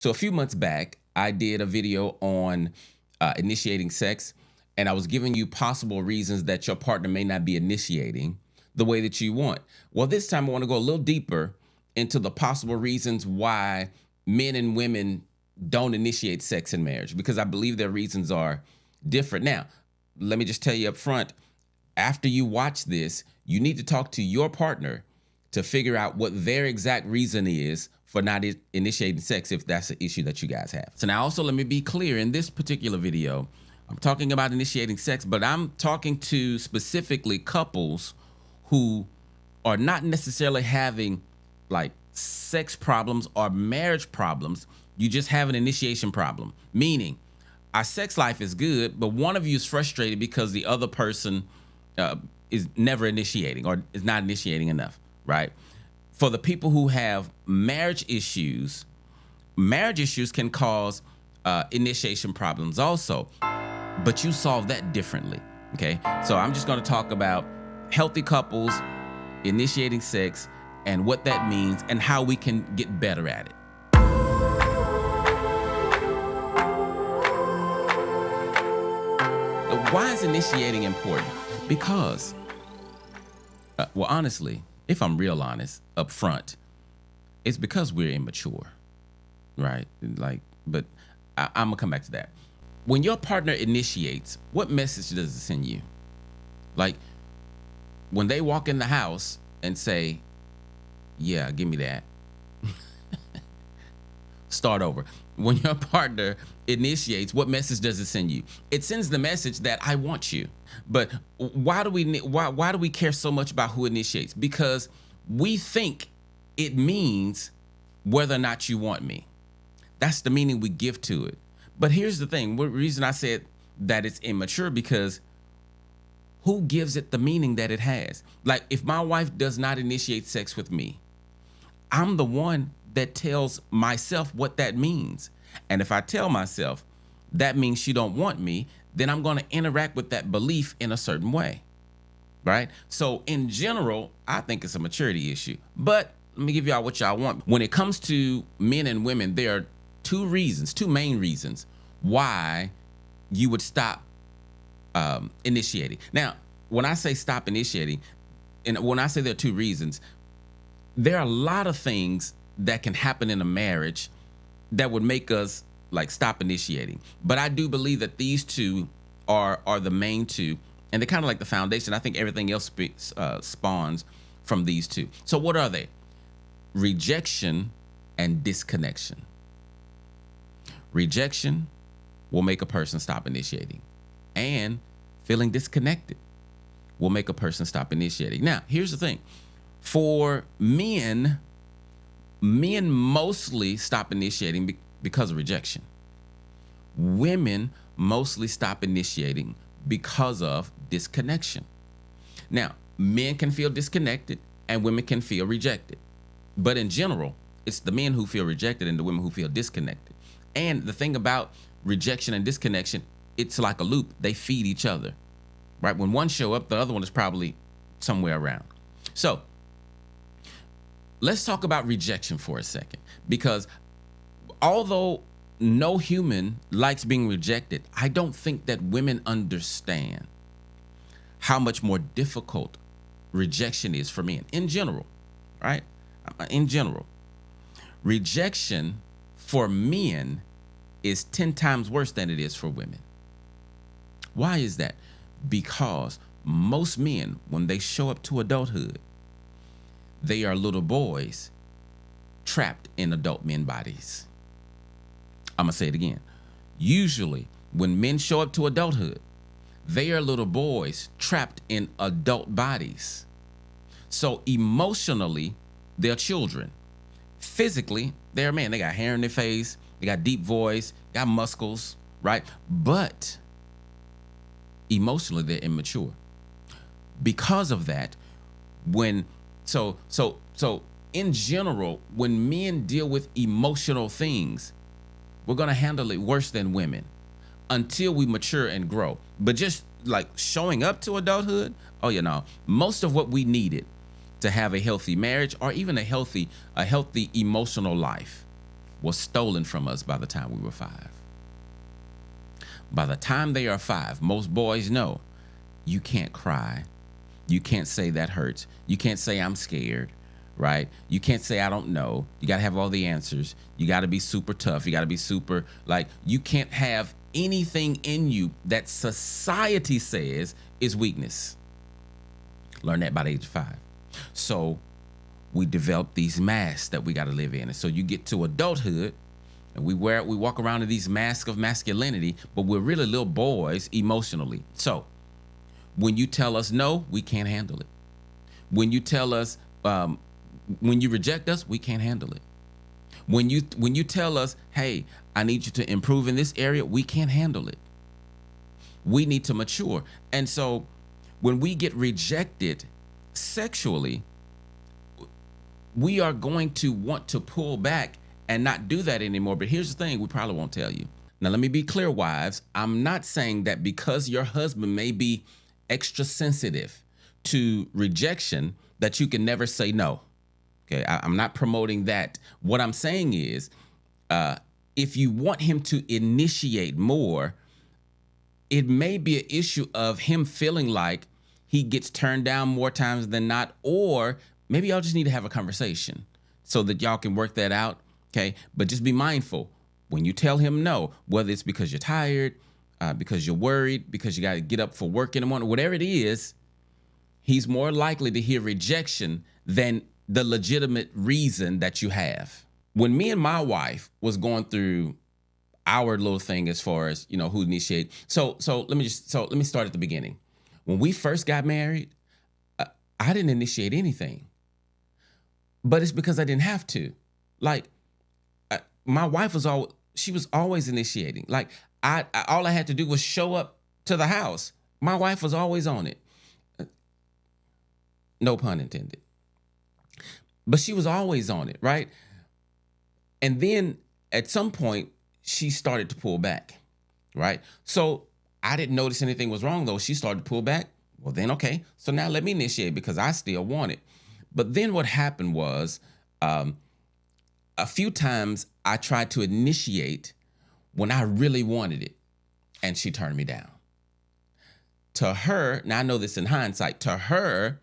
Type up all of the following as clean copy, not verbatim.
So a few months back, I did a video on initiating sex, and I was giving you possible reasons that your partner may not be initiating the way that you want. Well, this time I want to go a little deeper into the possible reasons why men and women don't initiate sex in marriage, because I believe their reasons are different. Now, let me just tell you up front, after you watch this, you need to talk to your partner to figure out what their exact reason is for not initiating sex, if that's an issue that you guys have. So now also let me be clear, in this particular video, I'm talking about initiating sex, but I'm talking to specifically couples who are not necessarily having like sex problems or marriage problems. You just have an initiation problem, meaning our sex life is good, but one of you is frustrated because the other person is never initiating or is not initiating enough, right? For the people who have marriage issues can cause initiation problems also, but you solve that differently, okay? So I'm just gonna talk about healthy couples initiating sex and what that means and how we can get better at it. Why is initiating important? Because, well, honestly, if I'm real honest up front, it's because we're immature, right? Like, but I'm gonna come back to that. When your partner initiates, what message does it send you? Like, when they walk in the house and say, yeah, give me that. Start over. When your partner initiates, what message does it send you? It sends the message that I want you. But why do we care so much about who initiates? Because we think it means whether or not you want me. That's the meaning we give to it. But here's the thing. The reason I said that it's immature, because who gives it the meaning that it has? Like, if my wife does not initiate sex with me, I'm the one that tells myself what that means. And if I tell myself that means she don't want me, then I'm going to interact with that belief in a certain way, right? So in general, I think it's a maturity issue. But let me give y'all what y'all want. When it comes to men and women, there are two main reasons why you would stop initiating. Now, when I say stop initiating, and when I say there are two reasons, there are a lot of things that can happen in a marriage that would make us like stop initiating. But I do believe that these two are the main two, and they're kind of like the foundation. I think everything else spawns from these two. So what are they? Rejection and disconnection. Rejection will make a person stop initiating, and feeling disconnected will make a person stop initiating. Now, here's the thing. For men mostly stop initiating because of rejection. Women mostly stop initiating because of disconnection. Now, men can feel disconnected and women can feel rejected. But in general, it's the men who feel rejected and the women who feel disconnected. And the thing about rejection and disconnection, it's like a loop. They feed each other, right? When one show up, the other one is probably somewhere around. So let's talk about rejection for a second, because although no human likes being rejected, I don't think that women understand how much more difficult rejection is for men in general, right? In general, rejection for men is 10 times worse than it is for women. Why is that? Because most men, when they show up to adulthood, they are little boys trapped in adult men bodies. I'm going to say it again. Usually, when men show up to adulthood, they are little boys trapped in adult bodies. So emotionally, they're children. Physically, they're men. They got hair in their face, they got deep voice, got muscles, right? But emotionally, they're immature. Because of that, So in general, when men deal with emotional things, we're going to handle it worse than women until we mature and grow. But just like showing up to adulthood, oh, most of what we needed to have a healthy marriage or even a healthy emotional life was stolen from us by the time we were 5. By the time they are 5, most boys know you can't cry. You can't say that hurts. You can't say I'm scared, right? You can't say I don't know. You got to have all the answers. You got to be super tough. You got to be super, like, you can't have anything in you that society says is weakness. Learn that by the age of 5. So we develop these masks that we got to live in. And so you get to adulthood and we walk around in these masks of masculinity, but we're really little boys emotionally. So when you tell us no, we can't handle it. When you tell us, when you reject us, we can't handle it. When you tell us, hey, I need you to improve in this area, we can't handle it. We need to mature. And so when we get rejected sexually, we are going to want to pull back and not do that anymore. But here's the thing, we probably won't tell you. Now, let me be clear, wives. I'm not saying that because your husband may be extra sensitive to rejection that you can never say no. Okay, I'm not promoting that. What I'm saying is, if you want him to initiate more, it may be an issue of him feeling like he gets turned down more times than not, or maybe y'all just need to have a conversation so that y'all can work that out. Okay, but just be mindful when you tell him no, whether it's because you're tired, because you're worried, because you got to get up for work in the morning, whatever it is, he's more likely to hear rejection than the legitimate reason that you have. When me and my wife was going through our little thing as far as, you know, who initiate. So let me start at the beginning. When we first got married, I didn't initiate anything, but it's because I didn't have to. Like, my wife was always initiating. Like, all I had to do was show up to the house. My wife was always on it. No pun intended. But she was always on it, right? And then at some point, she started to pull back, right? So I didn't notice anything was wrong, though. She started to pull back. Well, then, okay. So now let me initiate because I still want it. But then what happened was a few times I tried to initiate when I really wanted it, and she turned me down. To her, now I know this in hindsight, to her,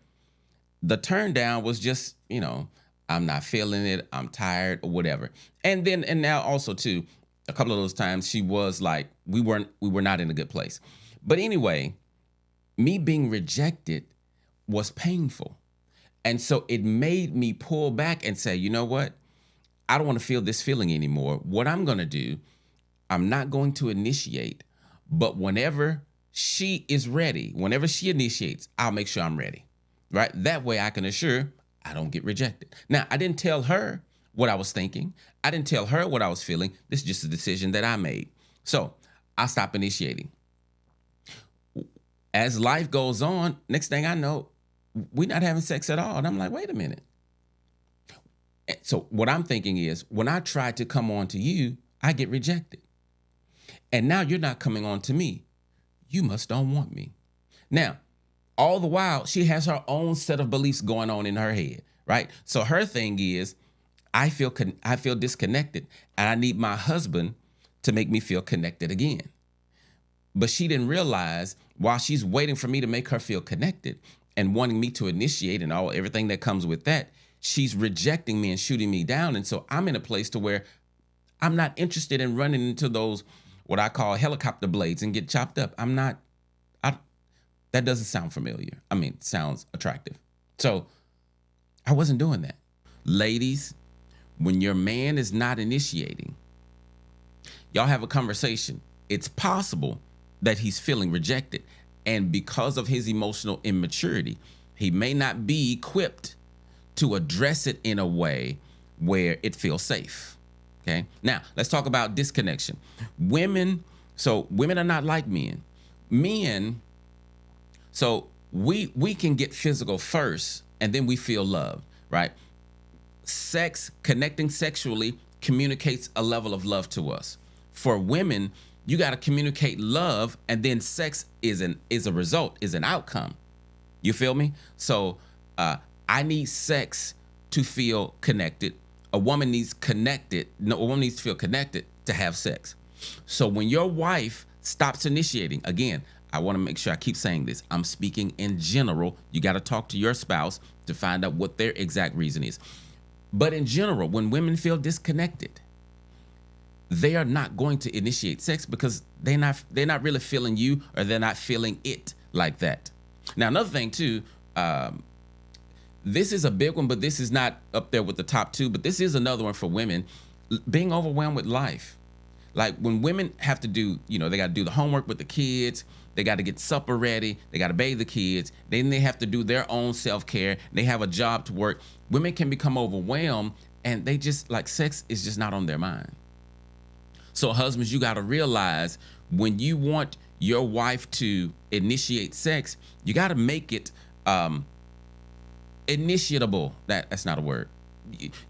the turn down was just, you know, I'm not feeling it, I'm tired or whatever. And now also too, a couple of those times she was like, we were not in a good place. But anyway, me being rejected was painful. And so it made me pull back and say, you know what? I don't want to feel this feeling anymore. What I'm going to do, I'm not going to initiate, but whenever she is ready, whenever she initiates, I'll make sure I'm ready, right? That way I can assure I don't get rejected. Now, I didn't tell her what I was thinking. I didn't tell her what I was feeling. This is just a decision that I made. So I stopped initiating. As life goes on, next thing I know, we're not having sex at all. And I'm like, wait a minute. So what I'm thinking is, when I try to come on to you, I get rejected. And now you're not coming on to me. You must don't want me. Now, all the while, she has her own set of beliefs going on in her head, right? So her thing is, I feel disconnected, and I need my husband to make me feel connected again. But she didn't realize, while she's waiting for me to make her feel connected and wanting me to initiate and everything that comes with that, she's rejecting me and shooting me down. And so I'm in a place to where I'm not interested in running into those, what I call helicopter blades, and get chopped up. That doesn't sound familiar. I mean, it sounds attractive. So I wasn't doing that. Ladies, when your man is not initiating, y'all have a conversation. It's possible that he's feeling rejected. And because of his emotional immaturity, he may not be equipped to address it in a way where it feels safe. Okay. Now let's talk about disconnection. Women are not like men. So we can get physical first and then we feel love, right? Sex, connecting sexually, communicates a level of love to us. For women, you got to communicate love, and then sex is a result, is an outcome. You feel me? So I need sex to feel connected. A woman needs connected. No, a woman needs to feel connected to have sex. So when your wife stops initiating, again, I want to make sure I keep saying this. I'm speaking in general. You got to talk to your spouse to find out what their exact reason is. But in general, when women feel disconnected, they are not going to initiate sex because they're not really feeling you, or they're not feeling it like that. Now, another thing too, this is a big one, but this is not up there with the top two. But this is another one for women: being overwhelmed with life. Like when women have to do, they got to do the homework with the kids. They got to get supper ready. They got to bathe the kids. Then they have to do their own self-care. They have a job to work. Women can become overwhelmed, and they just like sex is just not on their mind. So husbands, you got to realize when you want your wife to initiate sex, you got to make it initiatable. That's not a word.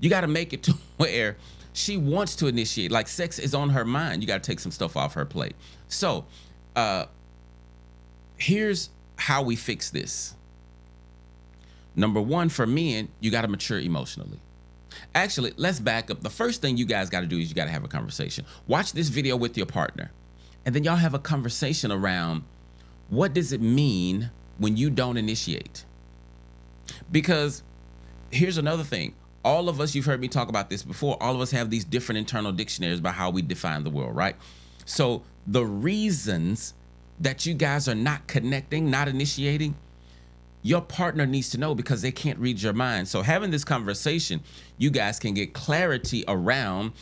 You got to make it to where she wants to initiate. Like sex is on her mind. You got to take some stuff off her plate. So here's how we fix this. Number one, for men, you got to mature emotionally. Actually, let's back up. The first thing you guys got to do is you got to have a conversation. Watch this video with your partner, and then y'all have a conversation around what does it mean when you don't initiate? Because here's another thing. All of us, you've heard me talk about this before, all of us have these different internal dictionaries about how we define the world, right? So the reasons that you guys are not connecting, not initiating, your partner needs to know because they can't read your mind. So having this conversation, you guys can get clarity around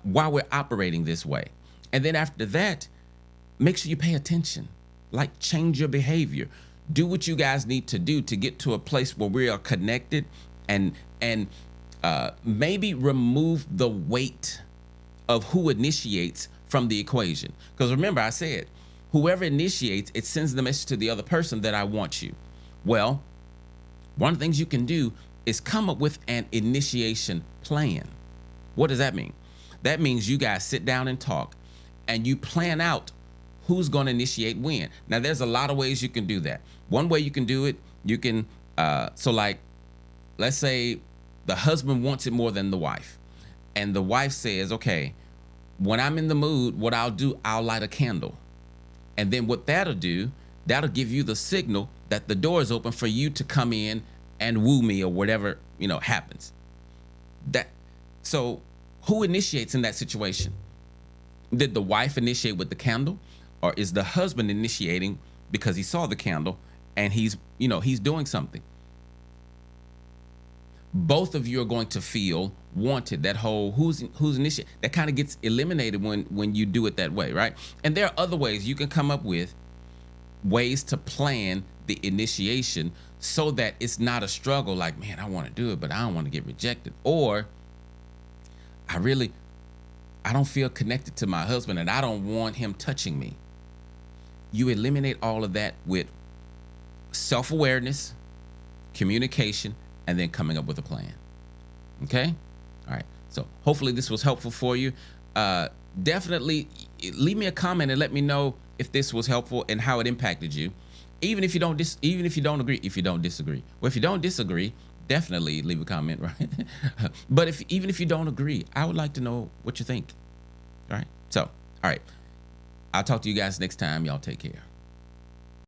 why we're operating this way. And then after that, make sure you pay attention, like change your behavior. Do what you guys need to do to get to a place where we are connected, and maybe remove the weight of who initiates from the equation. Because remember, I said, whoever initiates, it sends the message to the other person that I want you. Well, one of the things you can do is come up with an initiation plan. What does that mean? That means you guys sit down and talk, and you plan out who's going to initiate when. Now, there's a lot of ways you can do that. One way you can do it, you can, so like, let's say the husband wants it more than the wife. And the wife says, okay, when I'm in the mood, what I'll do, I'll light a candle. And then what that'll do, that'll give you the signal that the door is open for you to come in and woo me, or whatever, happens. So who initiates in that situation? Did the wife initiate with the candle, or is the husband initiating because he saw the candle and he's doing something? Both of you are going to feel wanted. That whole who's initiating, that kind of gets eliminated when you do it that way, right? And there are other ways you can come up with, ways to plan the initiation so that it's not a struggle like, man, I want to do it, but I don't want to get rejected. Or I don't feel connected to my husband and I don't want him touching me. You eliminate all of that with self-awareness, communication, and then coming up with a plan. Okay? All right. So hopefully this was helpful for you. Definitely leave me a comment and let me know if this was helpful and how it impacted you. Even if you don't agree, if you don't disagree. Well, if you don't disagree, definitely leave a comment, right? But even if you don't agree, I would like to know what you think. All right. So, all right. I'll talk to you guys next time. Y'all take care.